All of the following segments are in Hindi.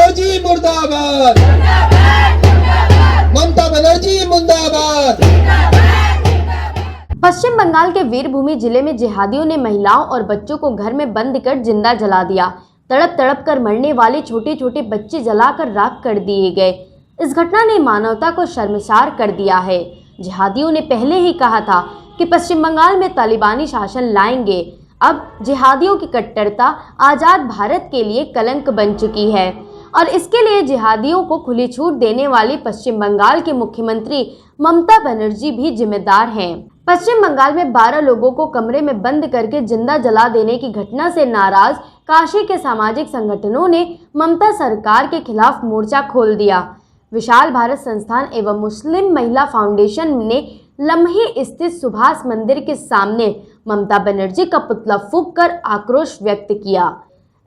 बनर्जी मुर्दाबाद, ममता बनर्जी मुर्दाबाद। पश्चिम बंगाल के वीरभूमि जिले में जिहादियों ने महिलाओं और बच्चों को घर में बंद कर जिंदा जला दिया। तड़प तड़प कर मरने वाले छोटे छोटे बच्चे जलाकर राख कर दिए गए। इस घटना ने मानवता को शर्मसार कर दिया है। जिहादियों ने पहले ही कहा था कि पश्चिम बंगाल में तालिबानी शासन लाएंगे। अब जिहादियों की कट्टरता आज़ाद भारत के लिए कलंक बन चुकी है और इसके लिए जिहादियों को खुली छूट देने वाली पश्चिम बंगाल के मुख्यमंत्री ममता बनर्जी भी जिम्मेदार हैं। पश्चिम बंगाल में 12 लोगों को कमरे में बंद करके जिंदा जला देने की घटना से नाराज काशी के सामाजिक संगठनों ने ममता सरकार के खिलाफ मोर्चा खोल दिया। विशाल भारत संस्थान एवं मुस्लिम महिला फाउंडेशन ने लम्हे स्थित सुभाष मंदिर के सामने ममता बनर्जी का पुतला फूंक कर आक्रोश व्यक्त किया।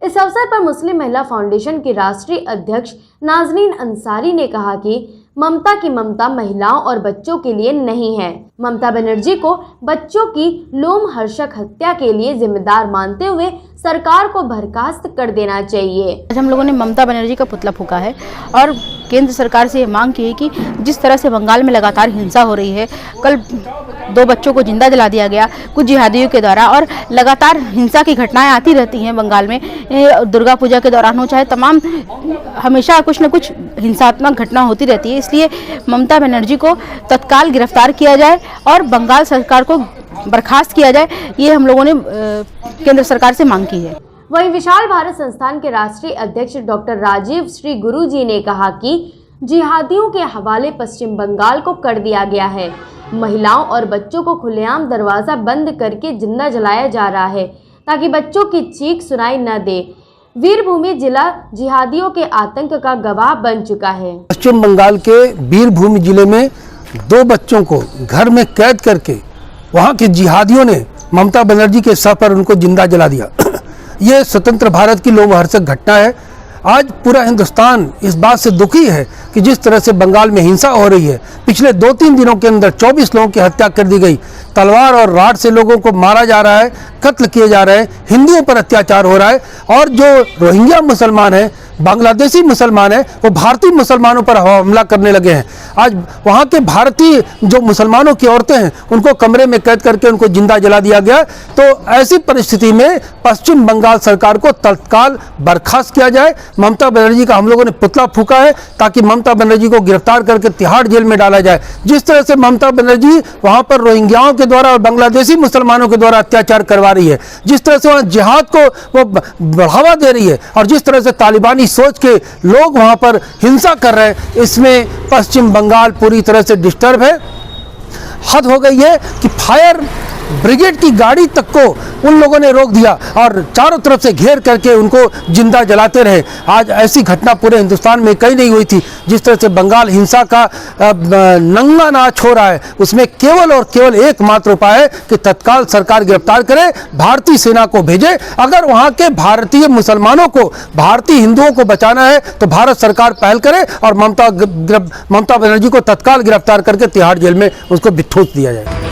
इस अवसर पर मुस्लिम महिला फाउंडेशन की राष्ट्रीय अध्यक्ष नाजरीन अंसारी ने कहा कि ममता की ममता महिलाओं और बच्चों के लिए नहीं है। ममता बनर्जी को बच्चों की लोमहर्षक हत्या के लिए जिम्मेदार मानते हुए सरकार को बर्खास्त कर देना चाहिए। आज हम लोगों ने ममता बनर्जी का पुतला फूंका है और केंद्र सरकार से ये मांग की है कि जिस तरह से बंगाल में लगातार हिंसा हो रही है, कल 2 बच्चों को जिंदा जला दिया गया कुछ जिहादियों के द्वारा और लगातार हिंसा की घटनाएं आती रहती हैं बंगाल में। दुर्गा पूजा के दौरान हो चाहे तमाम हमेशा कुछ न कुछ हिंसात्मक घटना होती रहती है। इसलिए ममता बनर्जी को तत्काल गिरफ्तार किया जाए और बंगाल सरकार को बर्खास्त किया जाए, ये हम लोगों ने केंद्र सरकार से मांग की है। वहीं विशाल भारत संस्थान के राष्ट्रीय अध्यक्ष डॉक्टर राजीव श्री गुरुजी ने कहा कि जिहादियों के हवाले पश्चिम बंगाल को कर दिया गया है। महिलाओं और बच्चों को खुलेआम दरवाजा बंद करके जिंदा जलाया जा रहा है ताकि बच्चों की चीख सुनाई न दे। वीरभूमि जिला जिहादियों के आतंक का गवाह बन चुका है। पश्चिम बंगाल के वीरभूमि जिले में 2 बच्चों को घर में कैद करके वहां के जिहादियों ने ममता बनर्जी के सर पर उनको जिंदा जला दिया। ये स्वतंत्र भारत की लोमहर्षक घटना है। आज पूरा हिंदुस्तान इस बात से दुखी है कि जिस तरह से बंगाल में हिंसा हो रही है। पिछले 2-3 दिनों के अंदर 24 लोगों की हत्या कर दी गई। तलवार और राड से लोगों को मारा जा रहा है, कत्ल किए जा रहे हैं, हिंदुओं पर अत्याचार हो रहा है और जो रोहिंग्या मुसलमान हैं, बांग्लादेशी मुसलमान हैं, वो भारतीय मुसलमानों पर हमला करने लगे हैं। आज वहाँ के भारतीय जो मुसलमानों की औरतें हैं उनको कमरे में कैद करके उनको जिंदा जला दिया गया। तो ऐसी परिस्थिति में पश्चिम बंगाल सरकार को तत्काल बर्खास्त किया जाए। ममता बनर्जी का हम लोगों ने पुतला फूंका है ताकि ममता बनर्जी को गिरफ्तार करके तिहाड़ जेल में डाला जाए। जिस तरह से ममता बनर्जी वहाँ पर रोहिंग्याओं के द्वारा और बांग्लादेशी मुसलमानों के द्वारा अत्याचार करवा रही है, जिस तरह से वहाँ जिहाद को वो बढ़ावा दे रही है और जिस तरह से तालिबानी सोच के लोग वहां पर हिंसा कर रहे हैं, इसमें पश्चिम बंगाल पूरी तरह से डिस्टर्ब है। हद हो गई है कि फायर ब्रिगेड की गाड़ी तक को उन लोगों ने रोक दिया और चारों तरफ से घेर करके उनको जिंदा जलाते रहे। आज ऐसी घटना पूरे हिंदुस्तान में कहीं नहीं हुई थी। जिस तरह से बंगाल हिंसा का नंगा नाच हो रहा है, उसमें केवल और केवल एकमात्र उपाय है कि तत्काल सरकार गिरफ्तार करे, भारतीय सेना को भेजे। अगर वहाँ के भारतीय मुसलमानों को, भारतीय हिंदुओं को बचाना है तो भारत सरकार पहल करे और ममता बनर्जी को तत्काल गिरफ्तार करके तिहाड़ जेल में उसको ठूंस दिया जाए।